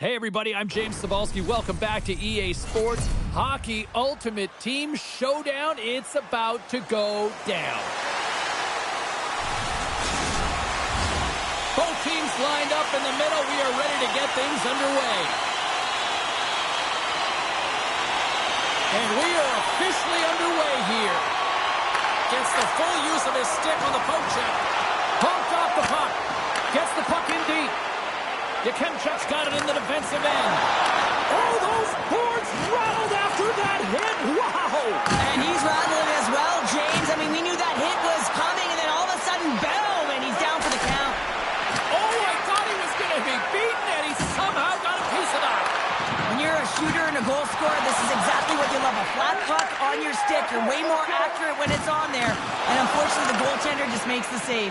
Hey everybody, I'm James Cebulski. Welcome back to EA Sports Hockey Ultimate Team Showdown. It's about to go down. Both teams lined up in the middle. We are ready to get things underway. And we are officially underway here. Gets the full use of his stick on the poke check. Poked off the puck. Gets the puck in deep. Yakemchuk's got it in the defensive end. Oh, those boards rattled after that hit. Wow! And he's rattling as well, James. I mean, we knew that hit was coming, and then all of a sudden, boom, and he's down for the count. Oh, I thought he was going to be beaten, and he somehow got a piece of that. When you're a shooter and a goal scorer, this is exactly what you love. A flat puck on your stick. You're way more accurate when it's on there. And unfortunately, the goaltender just makes the save.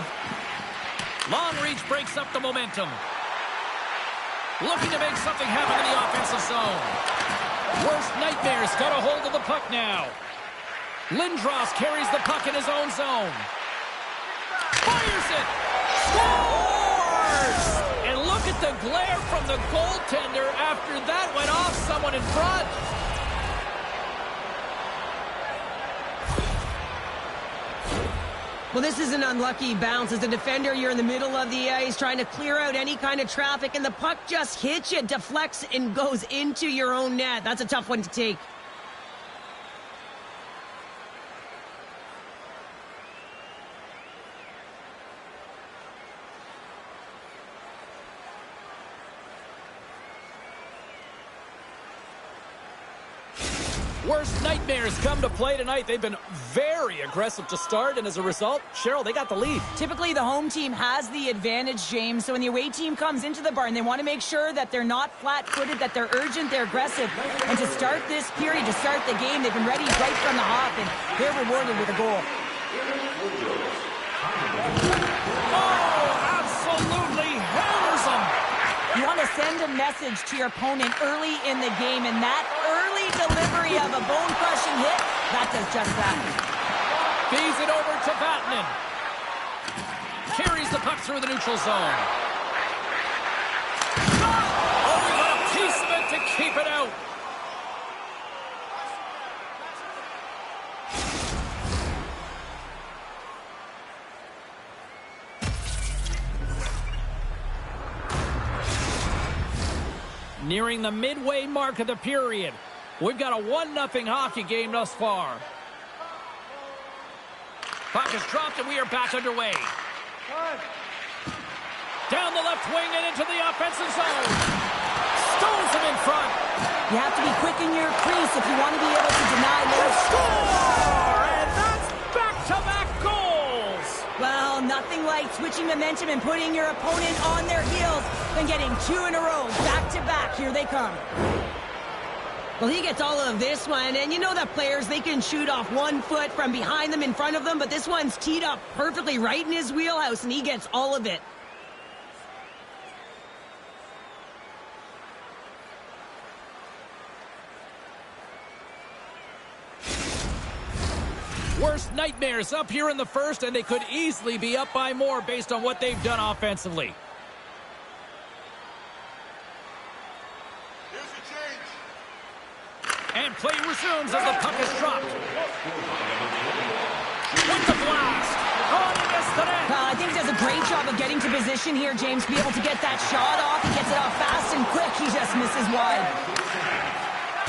Long reach breaks up the momentum. Looking to make something happen in the offensive zone. Worst nightmare's got a hold of the puck now. Lindros carries the puck in his own zone. Fires it! Scores! And look at the glare from the goaltender after that went off someone in front. Well, this is an unlucky bounce. As a defender, you're in the middle of the ice trying to clear out any kind of traffic, and the puck just hits you, deflects, and goes into your own net. That's a tough one to take. Worst nightmares come to play tonight. They've been very aggressive to start, and as a result, Cheryl, they got the lead. Typically, the home team has the advantage, James. So when the away team comes into the barn, they want to make sure that they're not flat-footed, that they're urgent, they're aggressive. And to start this period, to start the game, they've been ready right from the hop, and they're rewarded with a goal. Oh, absolutely hammers them. You want to send a message to your opponent early in the game, and that early delivery of a bone-crushing hit, that does just that. Feeds it over to Vatanen. Carries the puck through the neutral zone. Oh, we got a piece of it to keep it out. Nearing the midway mark of the period. We've got a 1-0 hockey game thus far. Puck is dropped and we are back underway. Down the left wing and into the offensive zone. Stones him in front. You have to be quick in your crease if you want to be able to deny this. Score! And that's back-to-back goals. Well, nothing like switching momentum and putting your opponent on their heels than getting 2 in a row, back-to-back. Here they come. Well, he gets all of this one, and you know that players, they can shoot off 1 foot from behind them, in front of them, but this one's teed up perfectly right in his wheelhouse, and he gets all of it. Worst nightmares up here in the first, and they could easily be up by more based on what they've done offensively. And play resumes as the puck is dropped. With the blast. On against the net. I think he does a great job of getting to position here, James. Be able to get that shot off. He gets it off fast and quick. He just misses wide.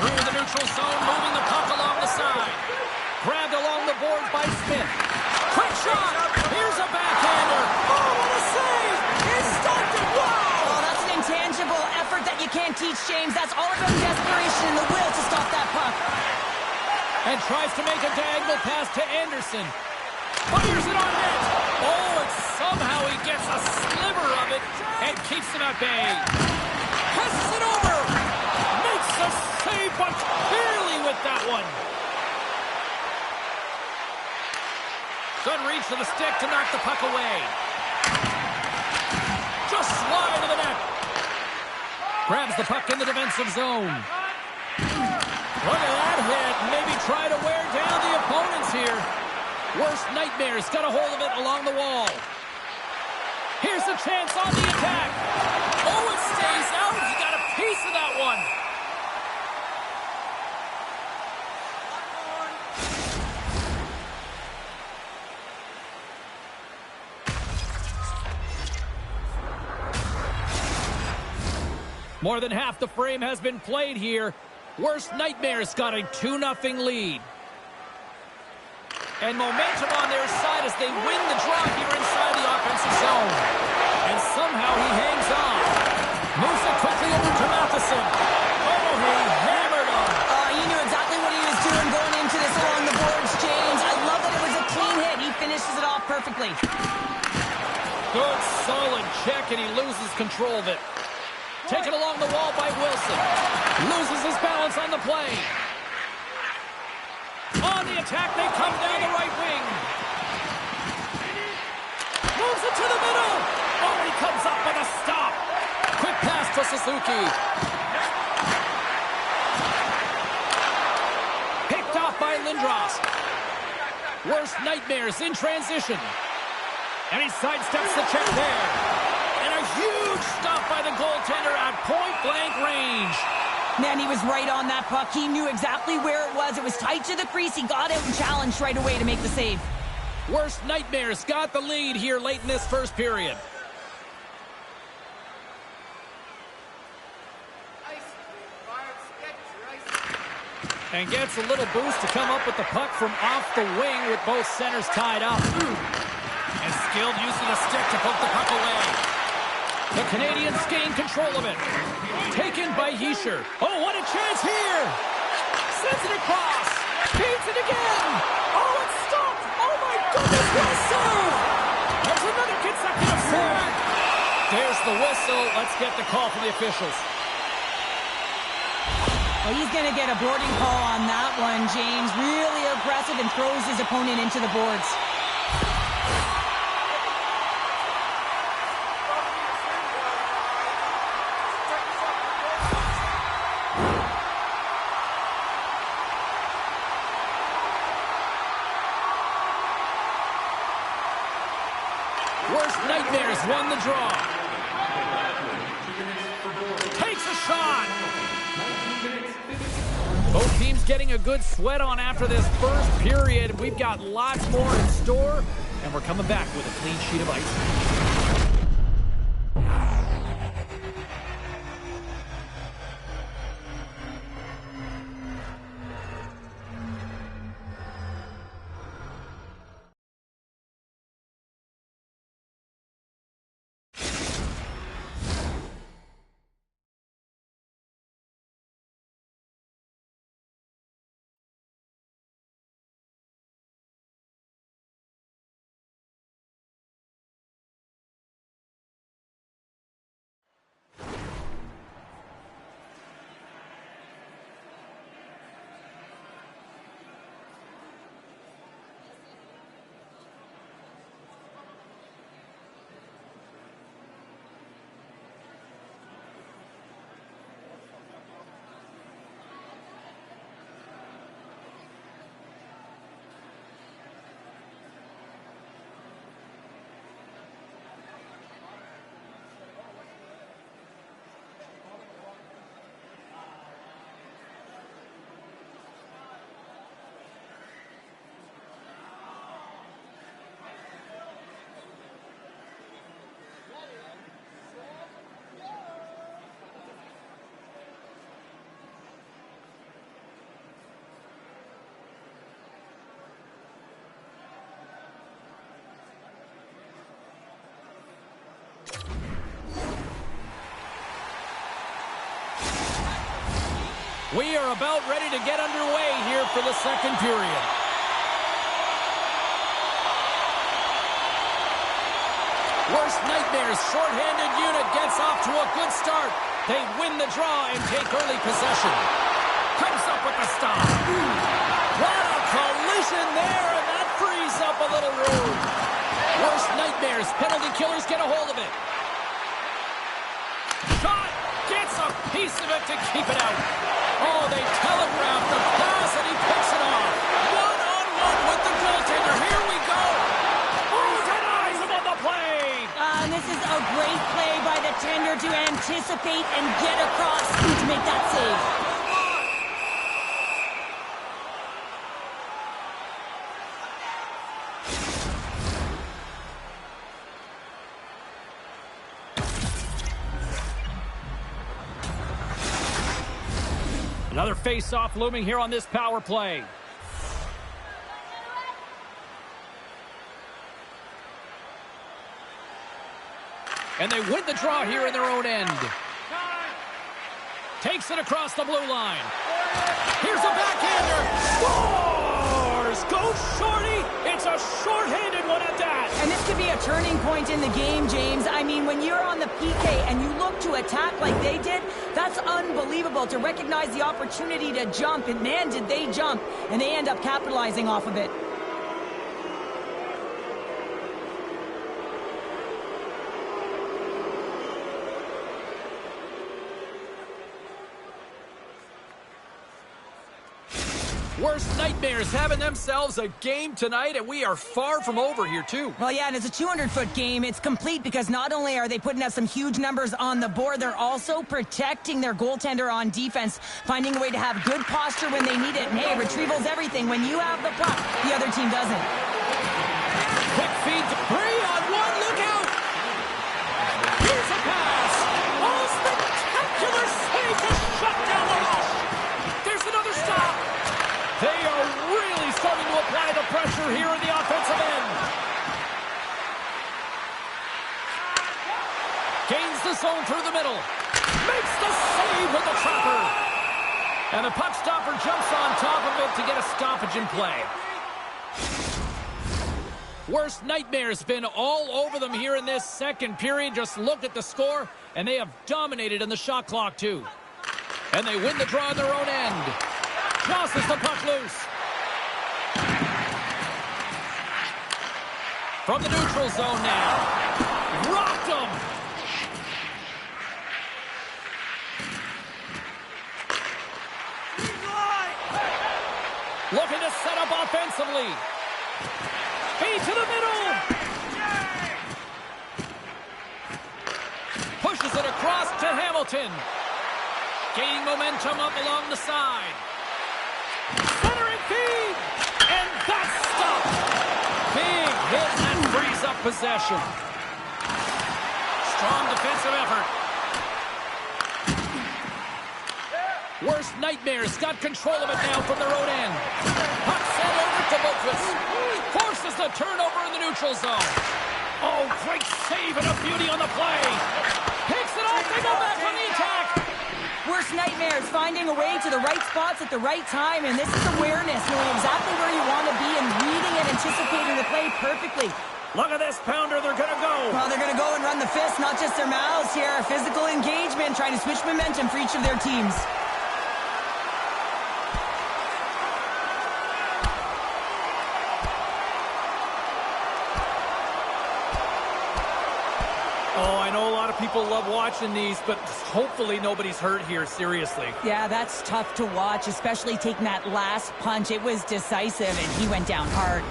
Through the neutral zone, moving the puck along the side. Grabbed along the boards by Smith. Quick shot. Here's a backhander. Oh, what a save. He stopped it. Wow. Oh, that's an intangible effort that you can't teach, James. That's all about desperation and the will to stop that puck. And tries to make a diagonal pass to Anderson. Fires it on net. Oh, and somehow he gets a sliver of it and keeps him at bay. Passes it over. Makes a save, but barely with that one. Good reach to the stick to knock the puck away. Just slide to the net. Grabs the puck in the defensive zone. Look at that hit. Maybe try to wear down the opponents here. Worst nightmares got a hold of it along the wall. Here's a chance on the attack. Oh, it stays out. He got a piece of that one. More than half the frame has been played here. Worst Nightmares got a 2-0 lead. And momentum on their side as they win the draw here inside the offensive zone. And somehow he hangs on. Moves it quickly over to Matheson. Oh, he hammered him. He knew exactly what he was doing going into this along the boards, James. I love that it was a clean hit. He finishes it off perfectly. Good, solid check, and he loses control of it. Taken along the wall by Wilson. Loses his balance on the play. On the attack, they come down the right wing. Moves it to the middle. Oh, he comes up with a stop. Quick pass to Suzuki. Picked off by Lindros. Worst Nightmares in transition. And he sidesteps the check there. And a huge stop by the goaltender at point-blank range. Man, he was right on that puck. He knew exactly where it was. It was tight to the crease. He got out and challenged right away to make the save. Worst Nightmares got the lead here late in this first period. And gets a little boost to come up with the puck from off the wing with both centers tied up. And skilled use of the stick to poke the puck away. The Canadians gain control of it. Taken by Heischer. Oh, what a chance here! Sends it across. Feeds it again. Oh, it's stopped. Oh, my goodness, what a save! There's another consecutive save. There's the whistle. Let's get the call from the officials. Well, he's going to get a boarding call on that one, James. Really aggressive and throws his opponent into the boards. Worst Nightmares won the draw. Takes a shot. Both teams getting a good sweat on after this first period. We've got lots more in store, and we're coming back with a clean sheet of ice. We are about ready to get underway here for the second period. Worst Nightmares shorthanded unit gets off to a good start. They win the draw and take early possession. Comes up with the stop. What a collision there, and that frees up a little room. Worst Nightmares penalty killers get a hold of it. Shot gets a piece of it to keep it out. Oh, they telegraphed the pass, and he picks it off. One-on-one with the goaltender. Here we go. Oh, denies him on the play. And this is a great play by the tender to anticipate and get across. Another face-off looming here on this power play. And they win the draw here in their own end. Takes it across the blue line. Here's a backhander. Scores! Go shorty! It's a short-handed one at that. And this could be a turning point in the game, James. I mean, when you're on the PK and you look to attack like they did, that's unbelievable to recognize the opportunity to jump. And man, did they jump. And they end up capitalizing off of it. Worst nightmares having themselves a game tonight, and we are far from over here, too. Well, yeah, and it's a 200-foot game. It's complete because not only are they putting up some huge numbers on the board, they're also protecting their goaltender on defense, finding a way to have good posture when they need it. And, hey, retrieval's everything. When you have the puck, the other team doesn't. Quick feed to 3-on-1. Look out! Here's a pass. Oh, spectacular save to shut down the rush. There's another stop. They are really starting to apply the pressure here in the offensive end. Gains the zone through the middle. Makes the save with the chopper. And the puck stopper jumps on top of it to get a stoppage in play. Worst nightmares been all over them here in this second period. Just look at the score, and they have dominated in the shot clock, too. And they win the draw on their own end. Tosses the puck loose. From the neutral zone now. Rocked him. Looking to set up offensively. Feed to the middle. Pushes it across to Hamilton. Gaining momentum up along the side. Centering feed. And that's stopped. Big hit that frees up possession. Strong defensive effort. Worst nightmares got control of it now from their own end. Puck sent over to Boquist. Forces the turnover in the neutral zone. Oh, great save and a beauty on the play. Picks it off. They go back on the attack. Worst nightmares, finding a way to the right spots at the right time, and this is awareness, knowing exactly where you want to be and reading and anticipating the play perfectly. Look at this pounder, they're going to go. Well, they're going to go and run the fist, not just their mouths here. Physical engagement, trying to switch momentum for each of their teams. Oh, I know a lot of people love watching these, but hopefully nobody's hurt here, seriously. Yeah, that's tough to watch, especially taking that last punch. It was decisive, and he went down hard.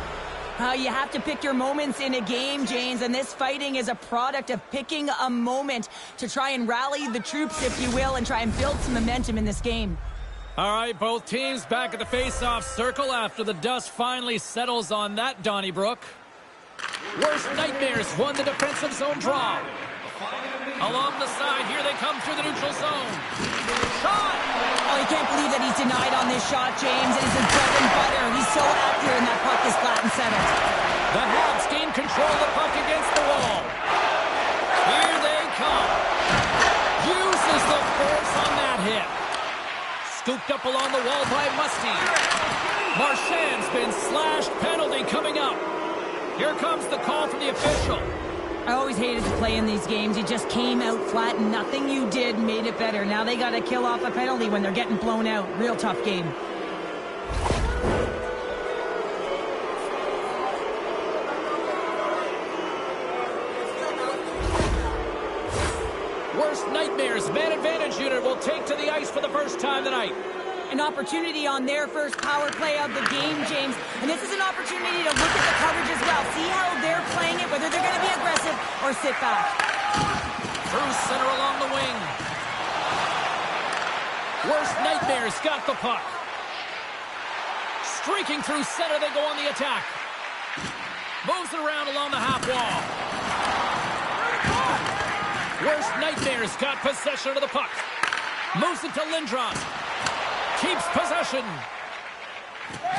You have to pick your moments in a game, James, and this fighting is a product of picking a moment to try and rally the troops, if you will, and try and build some momentum in this game. All right, both teams back at the face-off circle after the dust finally settles on that Donnybrook. Worst nightmares won the defensive zone draw. Along the side, here they come through the neutral zone. Shot! Oh, you can't believe that he's denied on this shot, James. It is his bread and butter. He's so accurate, and that puck is flat and settled. The Habs gain control of the puck against the wall. Here they come. Hughes is the force on that hit. Scooped up along the wall by Musty. Marchand's been slashed. Penalty coming up. Here comes the call from the official. I always hated to play in these games. You just came out flat and nothing you did made it better. Now they got to kill off a penalty when they're getting blown out. Real tough game. Worst nightmares. Man advantage unit will take to the ice for the first time tonight. An opportunity on their first power play of the game, James. And this is an opportunity to look at the coverage as well. See how they're playing it, whether they're going to be aggressive or sit back. Through center along the wing. Worst nightmares got the puck. Streaking through center, they go on the attack. Moves it around along the half wall. Worst nightmares got possession of the puck. Moves it to Lindros. keeps possession.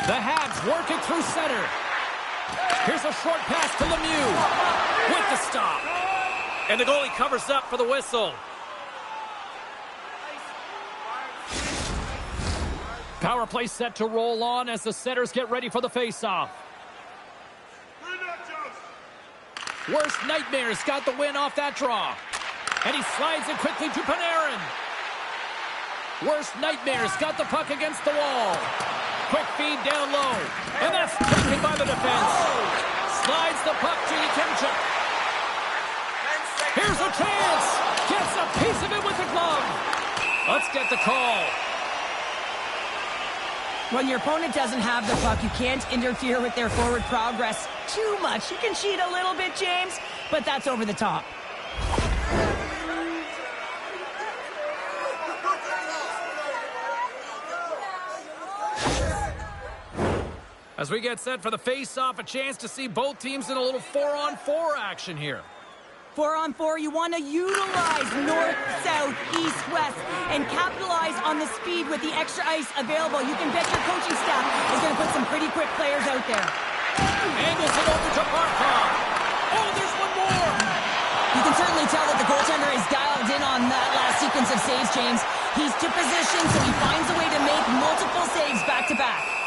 The Habs work it through center. Here's a short pass to Lemieux with the stop. And the goalie covers up for the whistle. Power play set to roll on as the setters get ready for the face-off. Worst Nightmares got the win off that draw. And he slides it quickly to Panarin. Worst Nightmares got the puck against the wall. Quick feed down low. And that's taken by the defense. Slides the puck to Yakemchuk. Here's a chance. Gets a piece of it with the glove. Let's get the call. When your opponent doesn't have the puck, you can't interfere with their forward progress too much. You can cheat a little bit, James, but that's over the top. As we get set for the face-off, a chance to see both teams in a little 4-on-4 action here. 4-on-4, you want to utilize north, south, east, west, and capitalize on the speed with the extra ice available. You can bet your coaching staff is going to put some pretty quick players out there. Angles it over to Barkov. Oh, there's one more. You can certainly tell that the goaltender is dialed in on that last sequence of saves, James. He's to position, so he finds a way to make multiple saves back-to-back.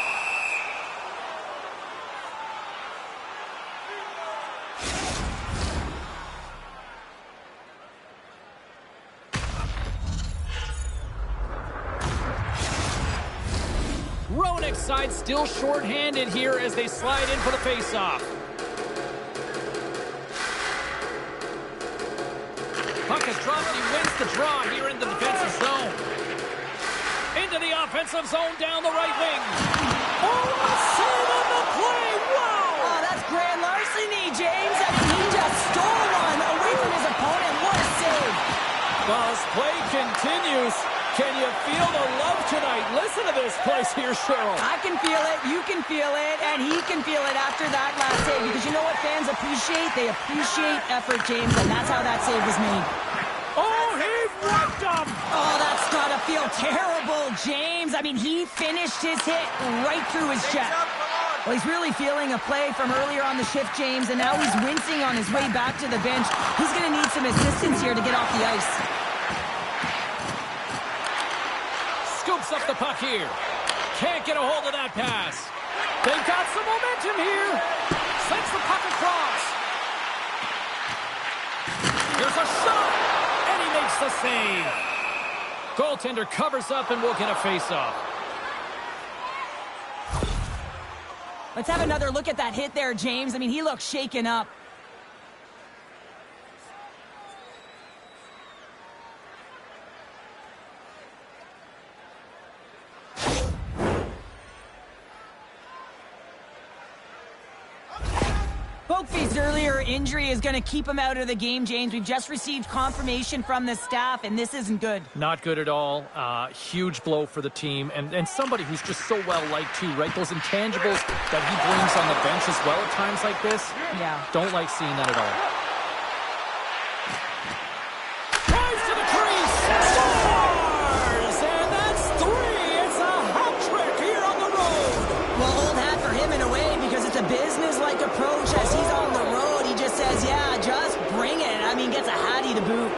Roenick's side still short-handed here as they slide in for the face-off. Puck is dropped and he wins the draw here in the defensive zone. Into the offensive zone down the right wing. Oh, a save on the play! Wow! Oh, that's grand larceny, James. I mean, he just stole one away from his opponent. What a save! Well, as play continues, can you feel the love tonight? Listen to this place here, Cheryl. I can feel it, you can feel it, and he can feel it after that last save. Because you know what fans appreciate? They appreciate effort, James, and that's how that save was made. Oh, he wrecked him! Oh, that's gotta feel terrible, James. I mean, he finished his hit right through his chest. Well, he's really feeling a play from earlier on the shift, James, and now he's wincing on his way back to the bench. He's gonna need some assistance here to get off the ice. Scoops up the puck here. Can't get a hold of that pass. They've got some momentum here. Sends the puck across. Here's a shot. And he makes the save. Goaltender covers up and we'll get a face-off. Let's have another look at that hit there, James. I mean, he looks shaken up. Boakfie's earlier injury is going to keep him out of the game, James. We've just received confirmation from the staff, and this isn't good. Not good at all. Huge blow for the team. And somebody who's just so well-liked, too, right? Those intangibles that he brings on the bench as well at times like this. Yeah. Don't like seeing that at all. Drives to the crease. Scores! And that's 3. It's a hat trick here on the road. Well, old hat for him in a way because it's a business-like approach as he's on the road. He just says, yeah, just bring it. I mean, gets a hattie to boot.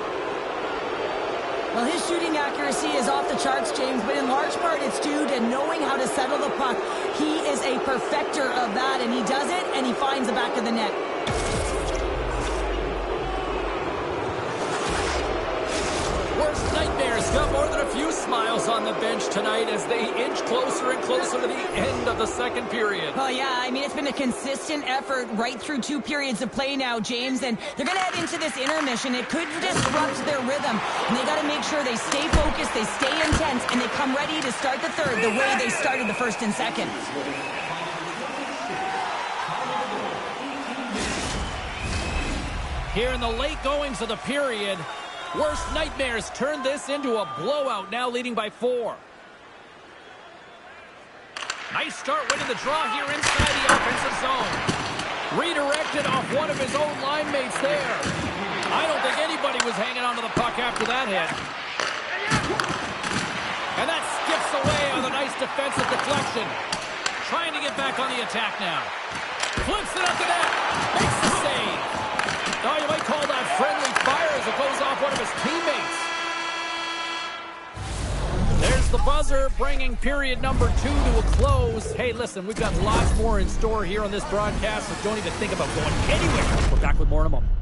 Well, his shooting accuracy is off the charts, James, but in large part it's due to knowing how to settle the puck. He is a perfecter of that, and he does it, and he finds the back of the net. Worst Nightmares got more than a few smiles on the bench tonight as they inch closer and closer to the end of the second period. Oh, yeah, I mean, it's been a consistent effort right through 2 periods of play now, James, and they're going to head into this intermission. It could disrupt their rhythm, and they got to make sure they stay focused, they stay intense, and they come ready to start the third the way they started the first and second. Here in the late goings of the period, Worst Nightmares turned this into a blowout, now leading by 4. Nice start winning the draw here inside the offensive zone. Redirected off one of his own line mates there. I don't think anybody was hanging onto the puck after that hit. And that skips away on a nice defensive deflection. Trying to get back on the attack now. Flips it up the net. Makes the save. Oh, you might call that friendly fire as it goes off one of his teammates. There's the buzzer, bringing period number 2 to a close. Hey, listen, we've got lots more in store here on this broadcast, so don't even think about going anywhere. We're back with more in a moment.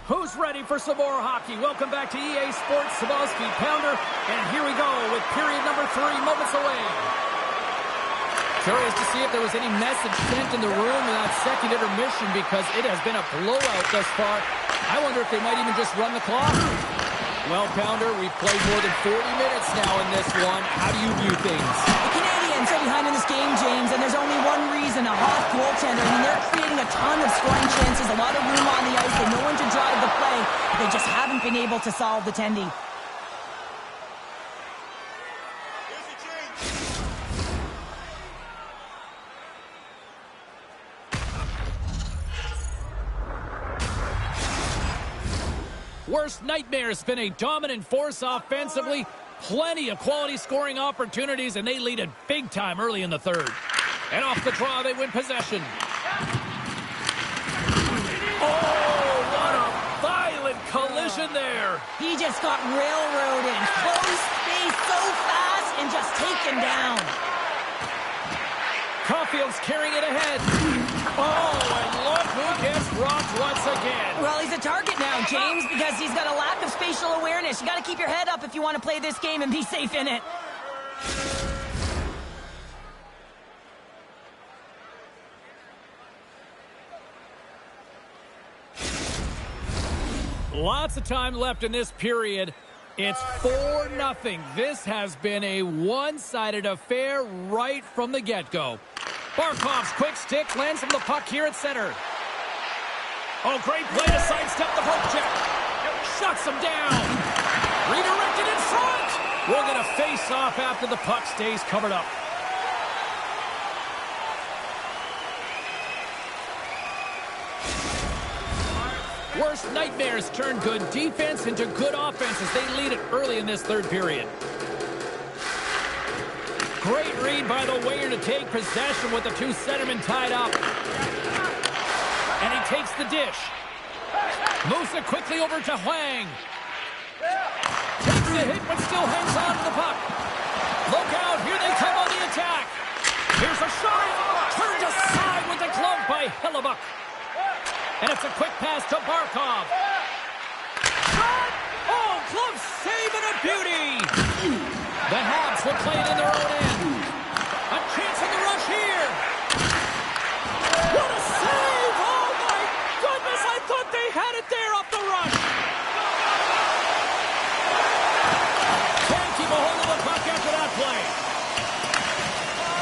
Who's ready for some more hockey? Welcome back to EA Sports Sabalski Pounder. And here we go with period number 3, moments away. Curious to see if there was any message sent in the room in that second intermission because it has been a blowout thus far. I wonder if they might even just run the clock. Well, Pounder, we've played more than 40 minutes now in this one. How do you view things? The Canadians are behind in this game, James, and there's only one reason, a hot goaltender. I mean, they're creating a ton of scoring chances, a lot of room on the ice. They know when to drive the play, but they just haven't been able to solve the tendy. Worst nightmare's been a dominant force offensively. Plenty of quality scoring opportunities, and they lead it big time early in the third. And off the draw, they win possession. Oh, what a violent collision there. He just got railroaded. Close space so fast and just taken down. Caulfield's carrying it ahead. Oh, and look who gets rocked once again. Well, he's a target now, James, because he's got a lack of spatial awareness. You got to keep your head up if you want to play this game and be safe in it. Lots of time left in this period. It's 4-0. This has been a one-sided affair right from the get-go. Barkov's quick stick lands from the puck here at center. Oh, great play to sidestep the poke check. Shuts him down. Redirected in front. We're going to face off after the puck stays covered up. Worst nightmares turn good defense into good offense as they lead it early in this third period. Great read by the winger to take possession with the two centermen tied up. And he takes the dish. Moves it quickly over to Huang. Takes the hit but still hangs on to the puck. Look out, here they come on the attack. Here's a shot. Turned aside with the glove by Hellebuck. And it's a quick pass to Barkov. Shot! Oh, glove save and a beauty! The Habs will play it in their own end. A chance in the rush here. What a save! Oh, my goodness! I thought they had it there off the rush. Can't keep a hold of the puck after that play.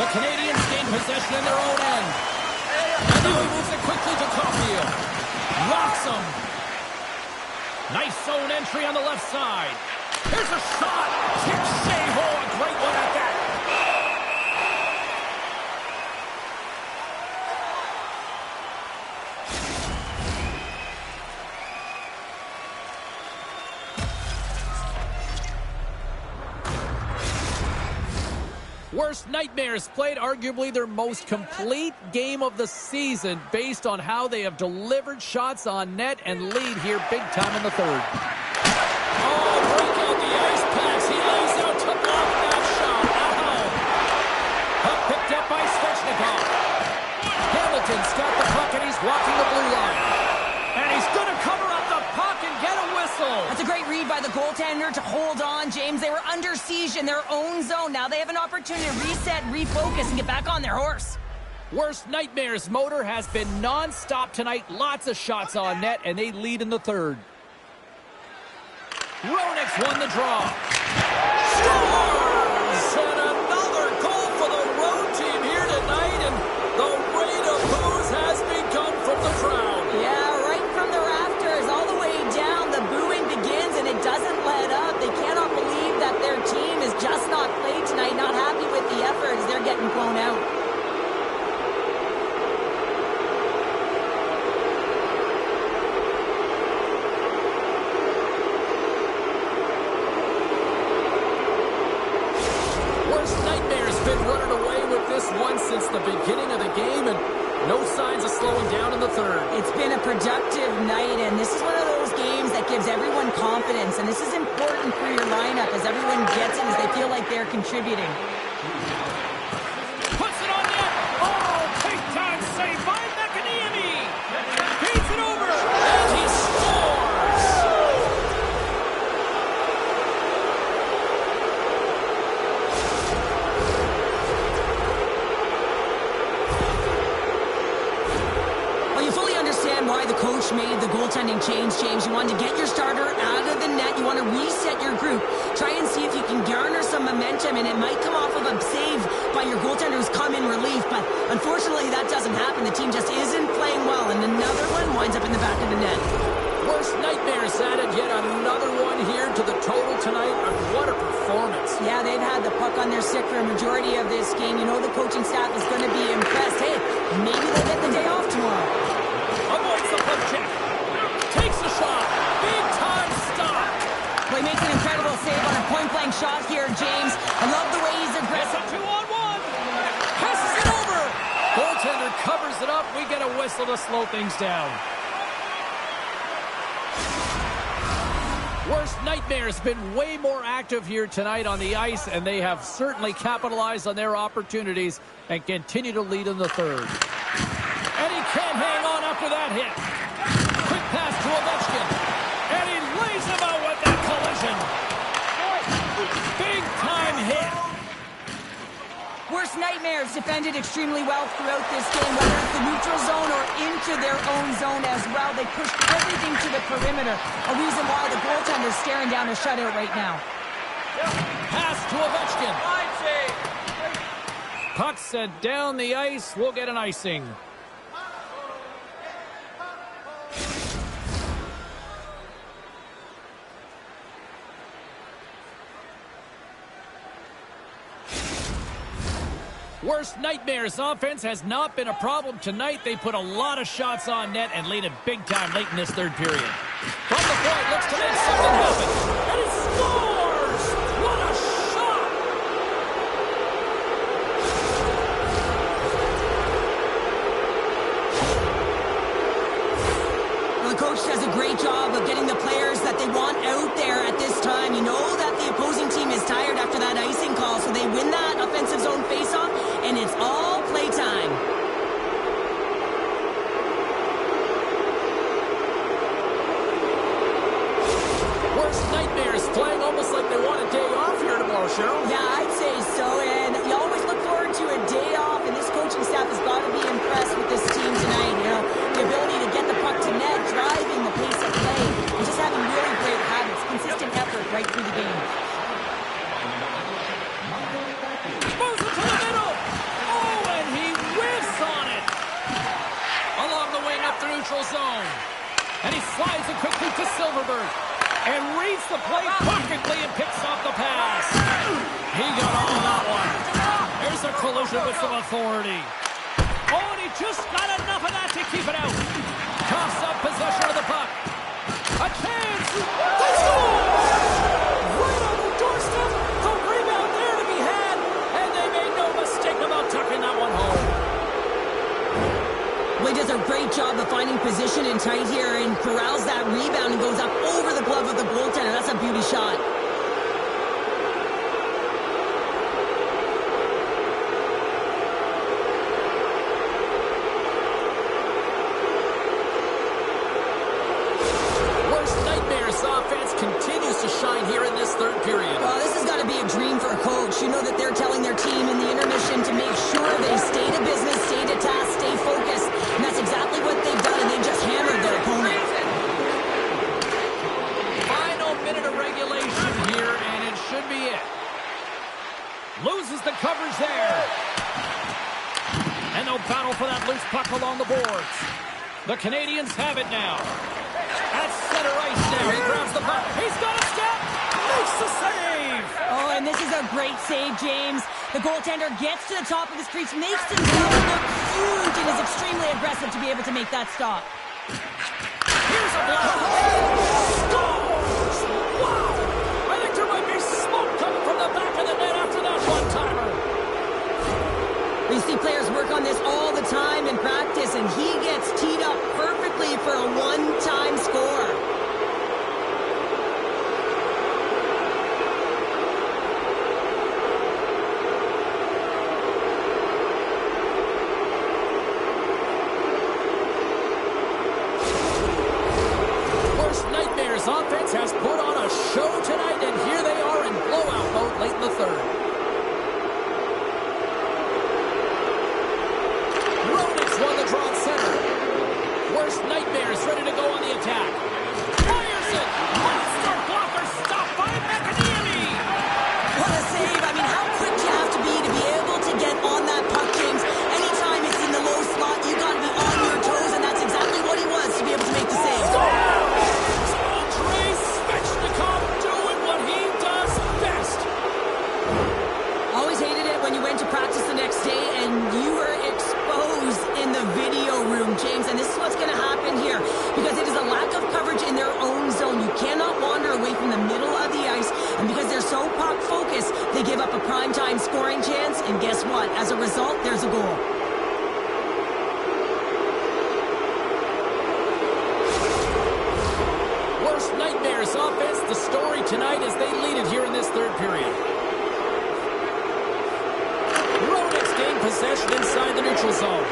The Canadians gain possession in their own end. And now he moves it quickly to Caulfield. Rocks him. Nice zone entry on the left side. Here's a shot. Kick save. Oh, a great one at that. Worst Nightmares played arguably their most complete game of the season based on how they have delivered shots on net and lead here big time in the third. Oh, break out the ice pass. He lays out to block that shot. Ow. Puck picked up by Svechnikov. Hamilton's got the puck and he's walking the blue line. And he's going to cover up the puck and get a whistle. That's a great read by the goaltender to hold on, James. They were under siege in their own zone. Now they have an opportunity to reset, refocus, and get back on their horse. Worst Nightmares motor has been non-stop tonight. Lots of shots on net, and they lead in the third. Roenick's won the draw. Scores! And another goal for the road team here tonight, and the rain of boos has begun from the crowd. Yeah, right from the rafters, all the way down, the booing begins, and it doesn't let up. They cannot believe that their team is just not played tonight, not happy with the effort as they're getting blown out. Worst Nightmares been running away with this one since the beginning of the game, and no signs of slowing down in the third. It's been a productive night, and this is one of those games that gives everyone confidence, and this is important for your lineup as everyone gets it, as they feel like they're contributing. Puts it on net. Oh, big time save by McAneamy. Feeds it over, and he scores. Well, you fully understand why the coach made the goaltending change, James. You wanted to get your starter out of the net. You want to reset your group. Try and see if you can garner some momentum, and it might come off of a save by your goaltender who's come in relief, but unfortunately that doesn't happen. The team just isn't playing well, and another one winds up in the back of the net. Worst Nightmares added yet another one here to the total tonight, and what a performance. Yeah, they've had the puck on their stick for a majority of this game. You know the coaching staff is going to be impressed. Hey, maybe they'll get the day off tomorrow. Avoids the puck check. Takes a shot. Big time stop. Well, he makes an incredible save on a point-blank shot here, James. I love the way he's aggressive. It's a 2-on-1. Passes it over. Goaltender covers it up. We get a whistle to slow things down. Worst Nightmares been way more active here tonight on the ice, and they have certainly capitalized on their opportunities and continue to lead in the third. And he can't hang on after that hit. Quick pass to Ovechkin. And he lays him out with that collision. Big time hit. Worst Nightmares defended extremely well throughout this game, whether it's the neutral zone or into their own zone as well. They pushed everything to the perimeter, a reason why the goaltender's staring down a shutout right now. Pass to Ovechkin. Puck sent down the ice. We'll get an icing. Worst Nightmares offense has not been a problem tonight. They put a lot of shots on net and lead it big time late in this third period. From the point, looks to make something happen. And he scores! What a shot! Well, the coach does a great job of getting the players that they want out there at this time. You know that the opposing team is tired after that icing call, so they win that offensive zone faceoff, and it's all playtime. Worst Nightmares playing almost like they want a day off here tomorrow, Cheryl. Yeah, I'd say so, and you always look forward to a day off, and this coaching staff has got to be impressed with this team tonight. You know, the ability to get the puck to net, driving the pace of play, and just having really great habits, consistent effort right through the game. Moves it to the middle. Oh, and he whiffs on it. Along the wing up the neutral zone. And he slides it quickly to Silverberg. And reads the play perfectly and picks off the pass. He got all that one. There's a collision with some authority. Oh, and he just got enough of that to keep it out. Coughs up possession of the puck. A chance. They score! Right on the doorstep. The rebound there to be had. And they make position in tight here and corrals that rebound and goes up over the glove of the goaltender. That's a beauty shot. Continues to shine here in this third period. Well, this has got to be a dream for a coach. You know that they're telling their team in the intermission to make sure they stay to business, stay to task, stay focused. And that's exactly what they've done, and they've just hammered their opponent. Final minute of regulation here, and it should be it. Loses the coverage there. And they'll battle for that loose puck along the boards. The Canadians have it now. At center ice now. He grabs the puck. He's got a step. Makes the save. Oh, and this is a great save, James. The goaltender gets to the top of his crease, makes himself look huge, and is extremely aggressive to be able to make that stop. Here's a block. Scores! Wow! I think there might be smoke coming from the back of the net after that one-timer. We see players work on this all the time in practice, and he gets teed up perfectly for a one-time score. Worst Nightmares offense has put on a show tonight, and here they are in blowout mode late in the third. Won the draw at center. Worst Nightmares ready to go on the attack. Fires it! Monster blocker stopped by McAnemy! What a save! I mean, how quick do you have to be able to get on that puck, James? Anytime it's in the low slot, you got to be on your toes, and that's exactly what he was to be able to make the save. Andrei Svechnikov doing what he does best. Always hated it when you went to practice the next day and you were exposed in the video room, James, and this is what's going to happen here because it is a lack of coverage in their own zone. You cannot wander away from the middle of the ice, and because they're so puck focused, they give up a primetime scoring chance, and guess what? As a result, there's a goal. Worst Nightmares offense, the story tonight as they lead it here in this third period. Gain possession inside the neutral zone.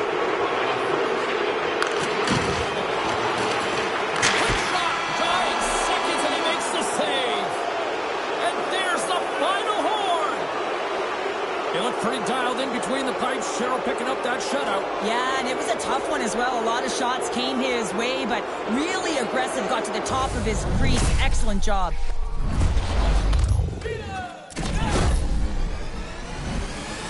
Quick shot, dying seconds, and he makes the save. And there's the final horn. He looked pretty dialed in between the pipes. Cheryl picking up that shutout. Yeah, and it was a tough one as well. A lot of shots came his way, but really aggressive, got to the top of his crease. Excellent job.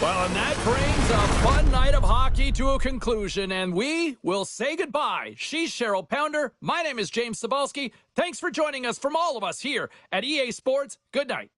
Well, and that brings a fun night of hockey to a conclusion, and we will say goodbye. She's Cheryl Pounder. My name is James Cebulski. Thanks for joining us from all of us here at EA Sports. Good night.